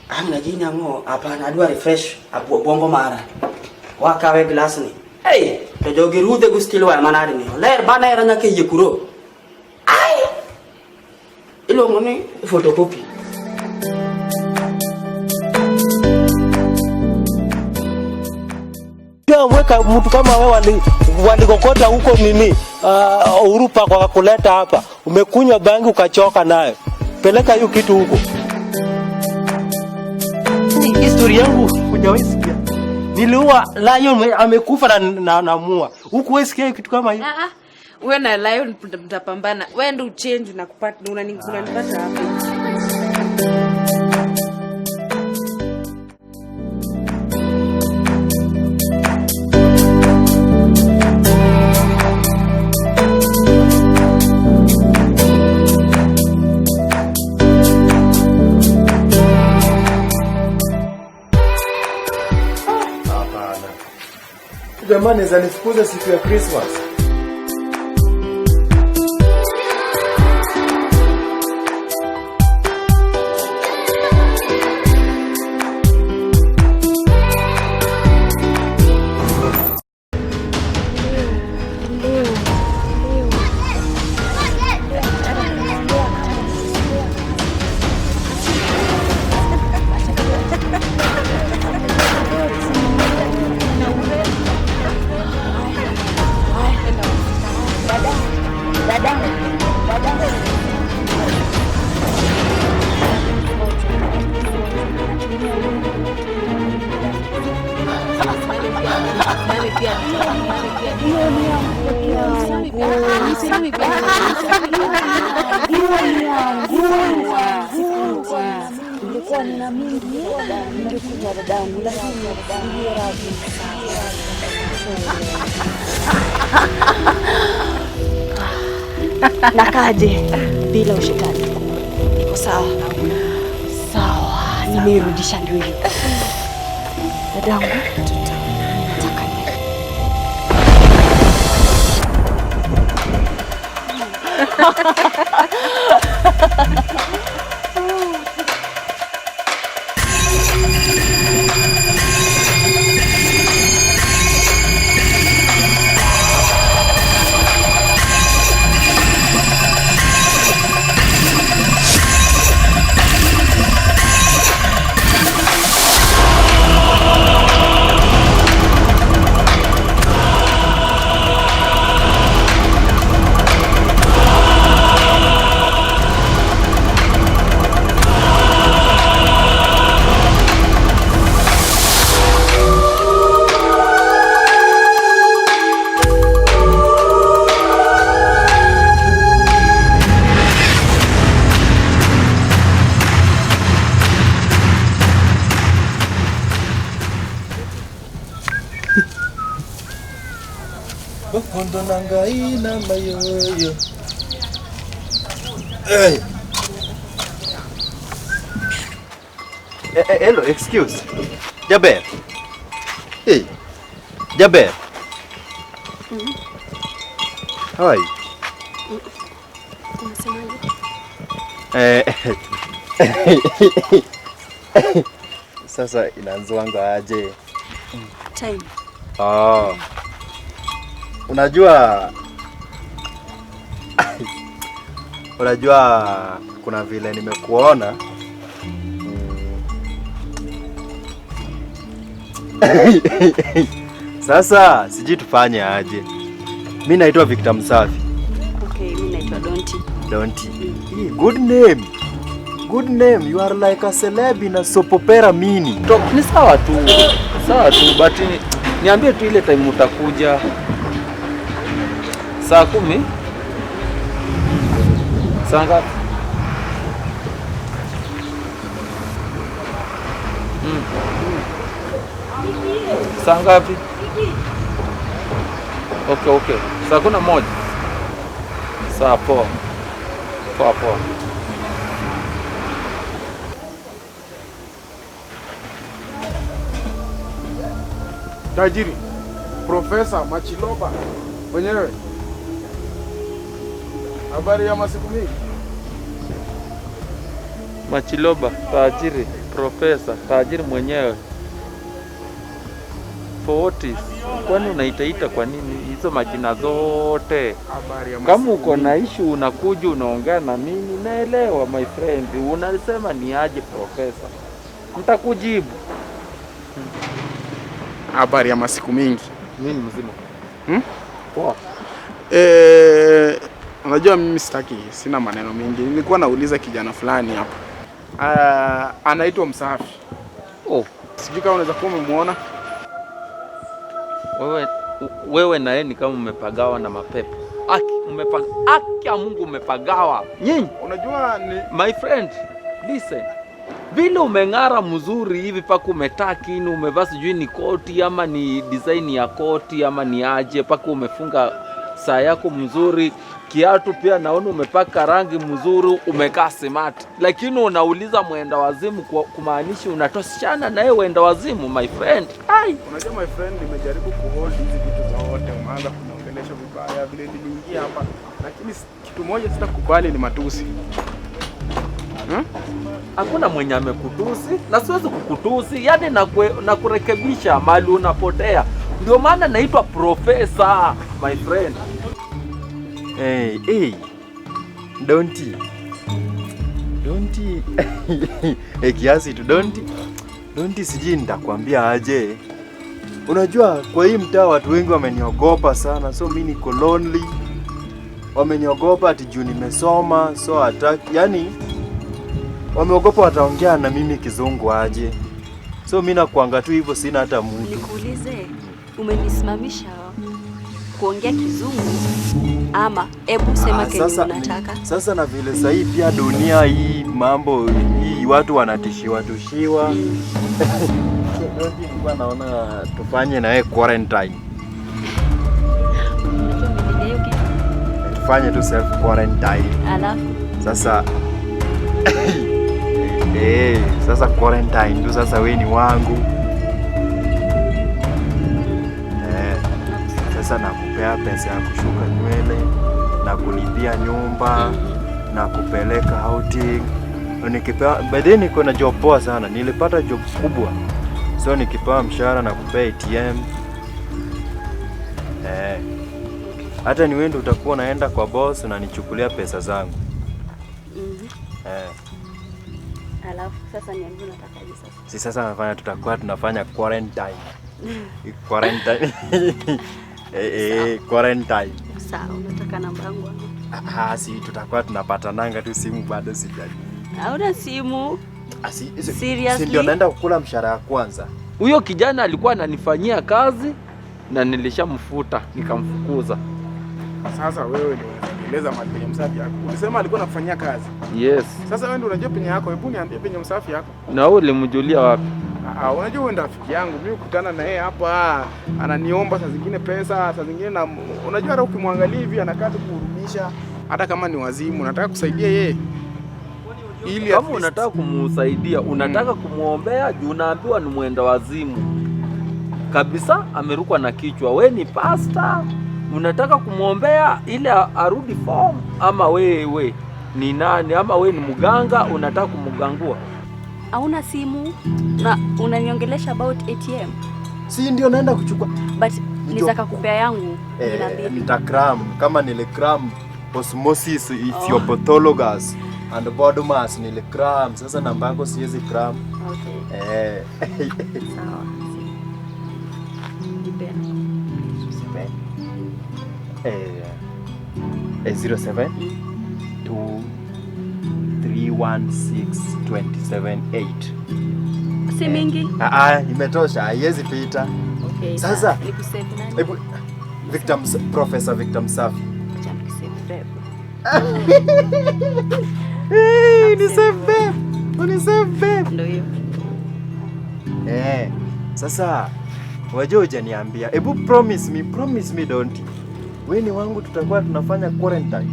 Ang lagi niya mo, apa na dua refresh, apo bongo mara. Wakawe glass ni. Hey, to jogi rude gustilo ay manari ni. Lair bana era na kay yekuro. Ay! Ilo mo ni photocopy. Weka mtu kama wewe walikokota huko nini Urupa kwa kuleta hapa. Umekunywa bangi ukachoka nayo. Peleka hiyo kitu huko. Ni historia yangu hujawahi sikia. Niliua lion amekufa na mua. Huko wewe sikia kitu kama hiyo? Wewe na lion mtapambana. Wewe ndio change na kupata unanipata hapa. Jamani, zanifukuza siku ya Christmas. Nakaje bila ushetani. Niko sawa. Sawa, nimerudisha ndwili. Dadangu, nataka nini? Kondo nangai na mayoyo. Hey. Hello, excuse. Jaber. Hey. Jaber. How are you? Sasa inaanzwanga aje? Time. Oh. Unajua kuna vile nimekuona. Sasa siji tufanye aje. Mimi naitwa Victor Msafi. Okay, mimi naitwa Donti. Donti. Good name. Good name. You are like a celeb in a soap opera mini. Ni sawa tu. Sawa tu, but niambie tu ile time utakuja. Saa 10? Saa ngapi? Saa ngapi? Okay. Saa 11. Saa poa. Poa. Tajiri, Profesa Machiloba mwenyewe. Habari ya masiku mingi. Machiloba, tajiri, Profesa, tajiri mwenyewe. Fortis. Kwani unaitaita kwa nini hizo majina zote? Kama uko na issue unakuja unaongea na mimi, naelewa my friend. Unasema ni aje Profesa? Nitakujibu. Habari ya masiku mingi. Mimi mzima. Poa. Unajua mimi sina maneno mengi. Nilikuwa nauliza kijana fulani hapa. Anaitwa Msafi. Sijui kama unaweza kuwa umemuona. Wewe na yeye ni kama umepagawa na mapepo. Aki ya Mungu umepagawa. Nyinyi unajua ni my friend, listen. Vile umeng'ara mzuri hivi paka umetaki ni umevaa sijui ni koti ama ni design ya koti ama ni aje, paka umefunga saa yako mzuri, kiatu pia naona umepaka rangi mzuri, umekaa smart. Lakini unauliza mwenda wazimu kumaanisha unatoshana na yeye wenda wazimu my friend. Unajua my friend, nimejaribu kuhold hizi vitu zote, umeanza kuniongelesha vibaya vile niliingia hapa, lakini kitu moja sitakubali ni matusi. Hakuna mwenye amekutusi na siwezi kukutusi, yani na kurekebisha mali unapotea. Ndio maana naitwa Profesa my friend. Hey, don't kiasi tu don't sijui nitakwambia aje. Unajua kwa hii mtaa watu wengi wameniogopa sana, so mimi niko lonely. Wameniogopa ati juu nimesoma, so ataki, yani wameogopa wataongea na mimi kizungu aje. So mimi nakuanga tu hivyo, sina hata mtu. Nikuulize, umenisimamisha kuongea kizungu ama hebu sema kenye unataka? Sasa na vile sasa hii pia dunia hii mambo hii watu wanatishiwa. Ndio naona tufanye na wewe quarantine. Tufanye tu self quarantine. Alafu sasa sasa quarantine tu, sasa wewe ni wangu. Sasa nakupea pesa ya kushuka nywele na kulipia nyumba na kupeleka outing. Nikipewa baadaye, niko na job poa sana, nilipata job kubwa, so nikipewa mshahara na kupea ATM. Hata ni wewe ndio utakuwa naenda kwa boss na nichukulia pesa zangu. Alafu sasa niambie unatakaje sasa? Si sasa tunafanya quarantine. Quarantine. Quarantine. Sawa, unataka namba yangu? Si tutakuwa tunapatananga tu, simu bado sijali. Hauna simu? Seriously? Si ndio naenda kukula mshahara wa kwanza. Huyo kijana alikuwa ananifanyia kazi na nilishamfuta, nikamfukuza. Sasa wewe ndio unaeleza mali penye Msafi yako. Ulisema alikuwa anafanyia kazi. Yes. Sasa wewe ndio unajua penye yako, hebu niambie penye Msafi yako. Na wewe ulimjulia wapi? Unajua wewe ndio rafiki yangu. Mimi kukutana na yeye hapa, ananiomba saa zingine pesa, saa zingine na unajua hata ukimwangalia hivi anakaa tu kuhurumia. Hata kama ni wazimu, nataka kusaidia yeye. Ili kama unataka kumsaidia, unataka kumuombea juu unaambiwa ni mwenda wazimu. Kabisa amerukwa na kichwa. We ni pastor, unataka kumuombea ili arudi form, ama wewe ni nani? Ama we ni mganga unataka kumgangua? Hauna simu na unaniongelesha about ATM. Si ndio naenda kuchukua. But nitaka kupea yangu. Nitakram kama nilikram osmosis ethiopathologous and body mass nilikram. Sasa namba yako siwezi kram. Okay. Sawa. Depend. 07 2316278. Si mingi? Imetosha, haiwezi pita. Okay. Sasa nikusave nani? Professor Victor Msafi. Acha nikusave. Unisave. Ndio hiyo. Sasa wajua hujaniambia. Hebu promise me don't. Wewe ni wangu, tutakuwa tunafanya quarantine.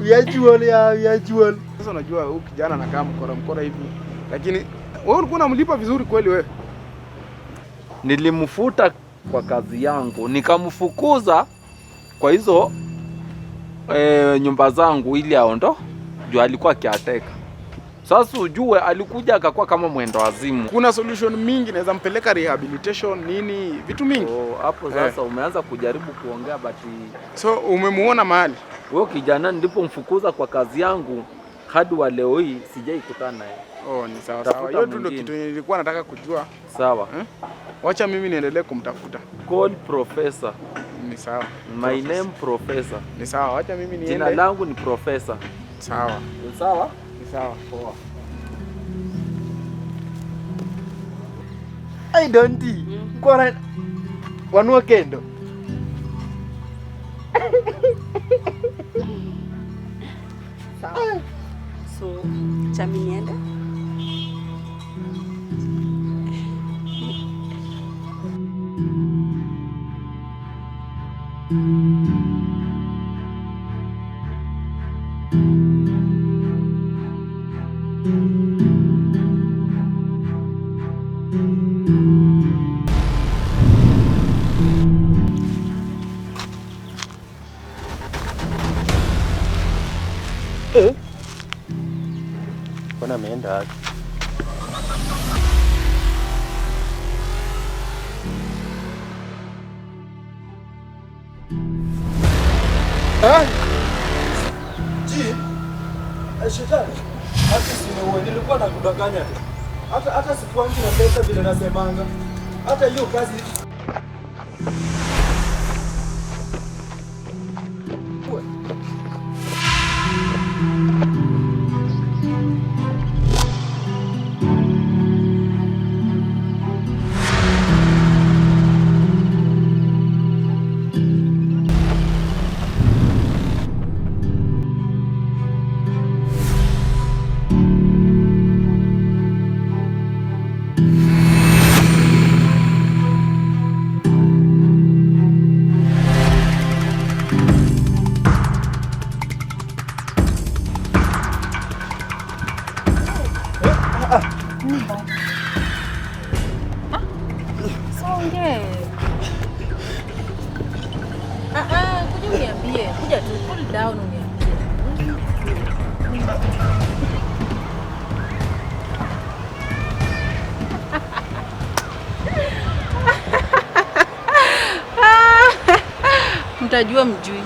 Yajual. Sasa unajua huyu kijana anakaa mkora hivi. Lakini wewe ulikuwa unamlipa vizuri kweli wewe? nilimfuta kwa kazi yangu, nikamfukuza kwa hizo nyumba zangu ili aondo, juu alikuwa kiateka. Sasa ujue alikuja akakuwa kama mwendo wazimu. Kuna solution mingi, naweza mpeleka rehabilitation nini, vitu mingi. Hapo sasa umeanza kujaribu kuongea but so umemuona mahali. Wewe kijana ndipo mfukuza kwa kazi yangu hadi wa leo hii sijaikutana naye. Ni sawa sawa. Hiyo ndio kitu nilikuwa nataka kujua. Sawa. Wacha mimi niendelee kumtafuta. Call Professor. Ni sawa. My name Professor. Ni sawa. Wacha mimi niende. Jina langu ni Professor. Sawa. Ni sawa? Ni sawa. Poa. I don't kwa wanua kendo. Sawa. So, chami niende? Mbona ameenda wapi? Shetani. Hata simeua, nilikuwa nakudanganya tu. Hata sikuangi na pesa vile nasemanga. Hata hiyo kazi Kuja uniambie, kuja tu cool down uniambie. Mtajua mjui.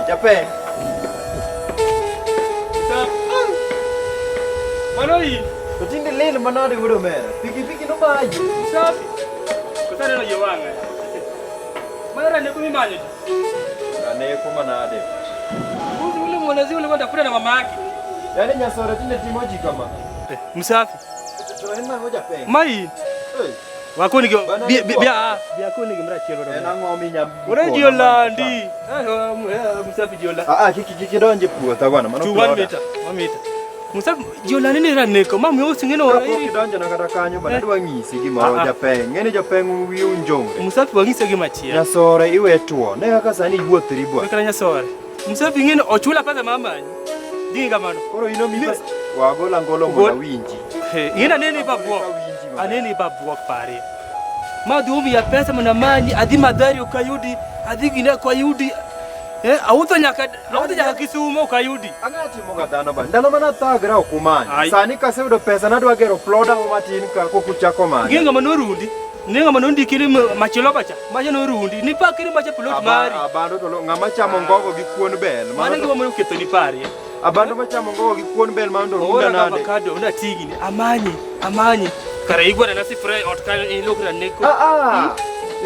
Japan. Manoi, Kutinde lele manade gudo mera. Piki no maji. safi. Kusana na yewanga. Mara ne kumi manyo. Ane kuma nade. Mbuzi ule mwanazi ule kwenda kula na mama yake. Yaani nyasora tinde timoji kama. Msafi. Tunaenda ngoja pe. Mai. Wakoni bia koni kimra chelo. Na ngomi nya. Ore jiolandi. Msafi jiola. Kiki donje puota bwana. Mano. 1 meter. Musafi jiola nini raneko mamu yo singeno ora iri. Kidonje na kata kanyo bana dwa ngisi gima Japan. Ngene Japan wiu njonge. Musafi wangise gima chia. Nyasora iwe tuo. Ne kaka sani iwuothri bwana. Kala nyasora. Musafi ngene ochula pesa mama. Dinga mano. Koro ino mi wagola ngolo mona winji. Ngina nini babuo? Aneni babuo pare. Madumi ya pesa mna mani adi madhari ukayudi adi gina kwa yudi auto nyaka Kisumu ukayudi angati moga dano ba ndano mana tagra okumani sani kase udo pesa na dwa gero ploda mo matin ka ko kuchako mani nginga manorundi ninga manondi kili machelo bacha macha norundi ni pa kili macha plot mari abando to ngama chamo ngogo gi kuon bel mane ngi mo keto ni pare Abandu machamo ngo gikuon bel mando ora runda nade. avocado una tigini amanye kara igwa na sifre otkana ilokra neko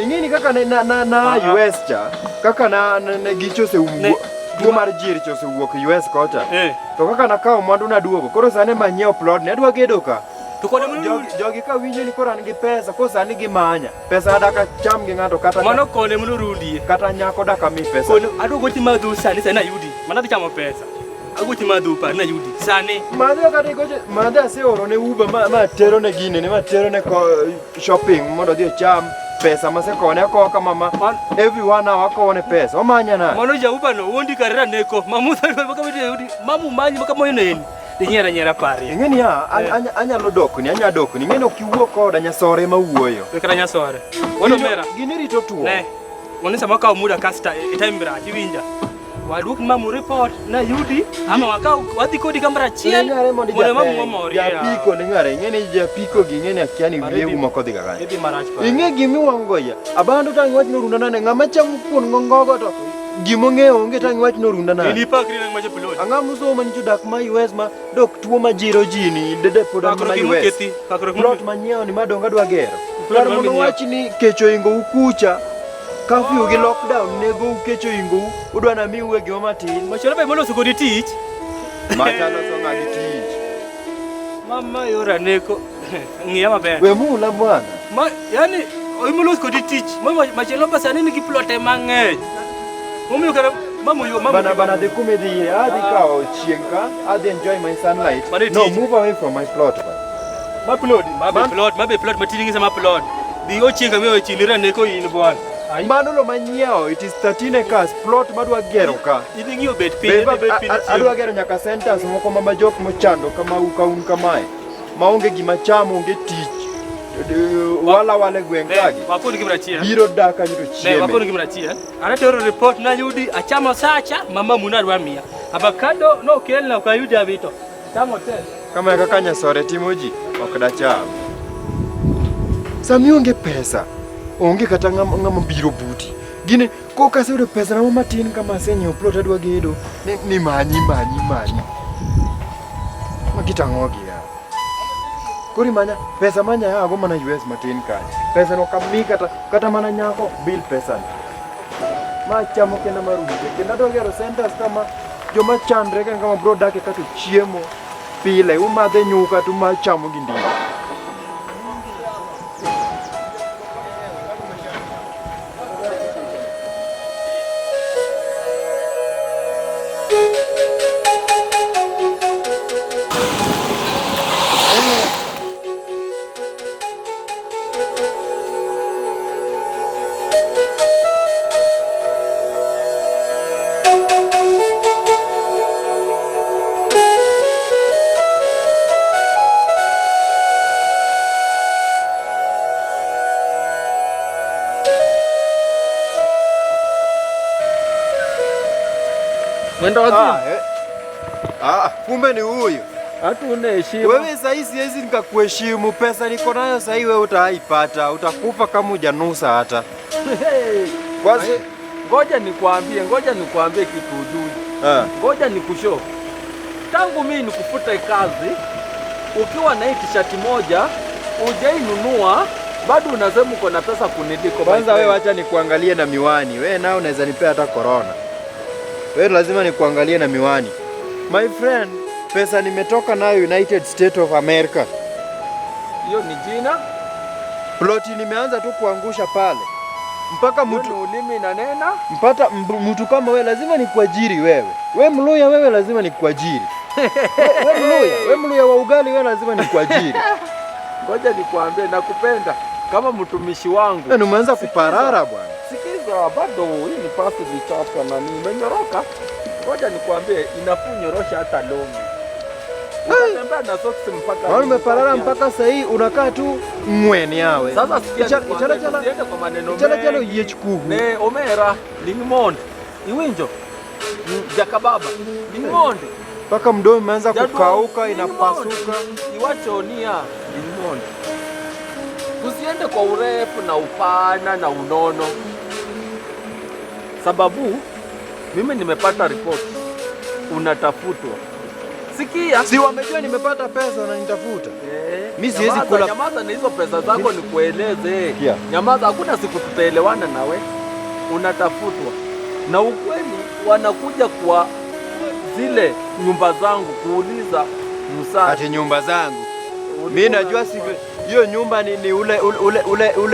ingini kaka na US cha kaka na gicho se uwo tuo mar jiri chose wuok US kocha to kaka na kawo mwandu na duogo koro sane manyiewo plot ne adwa gedo ka to kode mulu jogi ka winjo ni koro an gi pesa ko sani gimanya pesa adaka cham gi ng'ato kata mano kode mulu rundie kata nyako daka mi pesa kode adwa goti madhu sani sana yudi mana chamo pesa agoti madhu pa na yudi sani madhu kata goje madhu ase oro ne uba ma tero ne gine ne ma tero ne ko shopping mondo dhi cham pesa masekone ko kama mama everyone akone pesa omanya na mano ja uba no wondi karera neko mamutha bakabiti yudi mamu manyi bakamoyo neni nyera pari ngeni anyalo dokni ngeni okiwuok koda nyasore mawuoyo kara nyasore wono mera gini rito tuo ne wonisa maka muda kasta time bra chiwinja waduk mamu report na yudi ama waka wadhi kodi kamera chiel mone mamu mori ya piko ne ngare ngeni ja piko gi ngeni akiani wiegu moko dhiga gani inge gimi wango ya abandu tangi wach no runda nane ngama cham kuon ngongogo to gimong'eyo onge tangi wach no runda nane ni pakri nang macho pilot angam so man judak ma US ma dok tuo ma jiro jini dede poda ma US plot manyeo ni madonga dwa gero plot mondo wach ni kecho ingo ukucha Kafyu gi lockdown nego ukecho ingo udwa na mi wegi matin machoro be molo sugodi tich machalo so ngadi tich mama yora neko ngiya maber we mula bwana yani molo sugodi tich machelo basa nini gi plot mang'eny momiyo kara mamu yo bana de kumedi adi kao chienka adi enjoy my sunlight no move away from my plot ma plot matini sama plot di o chienka me o chilira neko in bwana mano lo manyeo it is 13 acres plot madwa gero ka idingiyo bet pin adwa gero nyaka centers moko mama jok mochando kama ukaun kamae maonge gima chamo onge tich wale gwengagi wakoni kimrachia biro daka nyito chieme ne wakoni kimrachia anatero report na yudi achamo sacha mama munarwa mia avocado no kelna ukayudi avito chamo test kama kaka nyasore timoji okda cham sami onge pesa onge kata ngama biro buti gine ko kaseudo pesa na matin kama senyo plot adwa gedo ni manyi magitangogi ya kuri manya pesa manya ya go mana US matin ka pesa no kami kata mana nyako bill pesa ma chamo kena marude kenda do gero centers kama joma chandre kama bro dake kata chiemo pile umadhe nyuka tu ma chamo gindi Mwendo wazi? Kumbe ni huyu. Hatuna heshima. Wewe sasa siwezi nikakuheshimu. Pesa niko nayo sasa wewe utaipata. Utakufa kama hujanusa hata. Kwanza ngoja nikwambie kitu ujui. Ngoja nikushow. Tangu mimi nikufuta kazi, ukiwa na hii t-shirt moja, hujainunua, bado unasema uko na pesa kuniliko. Kwanza wewe acha nikuangalie na miwani. Wewe nao unaweza nipea hata corona. Wewe lazima nikuangalie na miwani. My friend, pesa nimetoka nayo United States of America. Hiyo ni jina? Ploti nimeanza tu kuangusha pale. Mpaka mtu ulimi na nena? Mpata mtu kama wewe lazima nikuajiri wewe. Wewe Mluya wewe lazima nikuajiri. Wewe Mluya wa ugali wewe lazima nikuajiri. Ngoja nikwambie nakupenda kama mtumishi wangu. Wewe umeanza kuparara bwana. Sikiza bado hii ni pasi vichapa na nimenyoroka. Ngoja nikwambie inafunyorosha hata longi. Unatembea na socks mpaka. Wewe umeparara mpaka sasa hii unakaa tu ngweni yawe. Sasa sikia siende kwa maneno mengi. Chala yechikuhu. Ne omera lingimonde. Iwinjo. Jakababa. Lingimonde. Paka mdomo umeanza kukauka inapasuka. Iwachonia lingimonde. Tusiende kwa urefu na upana na unono. Sababu mimi nimepata report unatafutwa. Sikia. Si wamejua nimepata pesa na nitafuta. Mimi siwezi kula. Nyamaza na hizo pesa zako nikueleze. Yeah. Nyamaza, hakuna siku tutaelewana nawe. Unatafutwa. Na ukweli wanakuja kwa zile nyumba zangu kuuliza msaada. Ati nyumba zangu. Mimi najua hiyo nyumba ni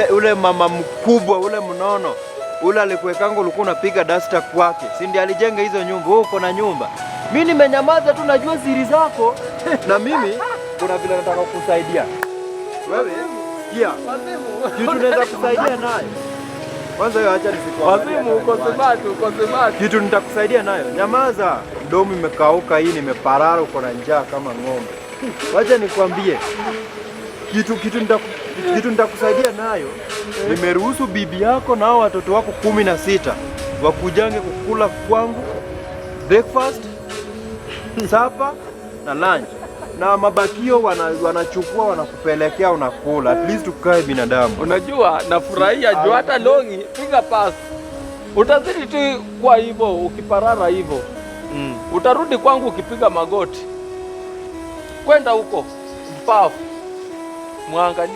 ule mama mkubwa, ule mnono. Ule alikuwekangu ulikuwa unapiga dasta kwake. Si ndiye alijenga hizo nyumba. Wewe uko na nyumba. Mimi nimenyamaza tu, najua siri zako. Na mimi kuna vile nataka kukusaidia. Wewe sikia. Kitu naweza kusaidia nayo. Kwanza hiyo acha nisikwambie. Wazimu, uko smart. Kitu nitakusaidia nayo. Nyamaza. Mdomo imekauka hii, nimeparara, uko na njaa kama ng'ombe. Wacha nikwambie. Kitu nitakusaidia nayo. Nimeruhusu bibi yako na hao watoto wako 16 wakujange kukula kwangu breakfast, supper na lunch. Na mabakio wanachukua wanakupelekea unakula. At least ukae binadamu. Unajua nafurahia juu hata longi piga pasi. Utazidi tu kwa hivyo ukiparara hivyo. Utarudi kwangu ukipiga magoti. Kwenda huko mpafu. Mwangalie.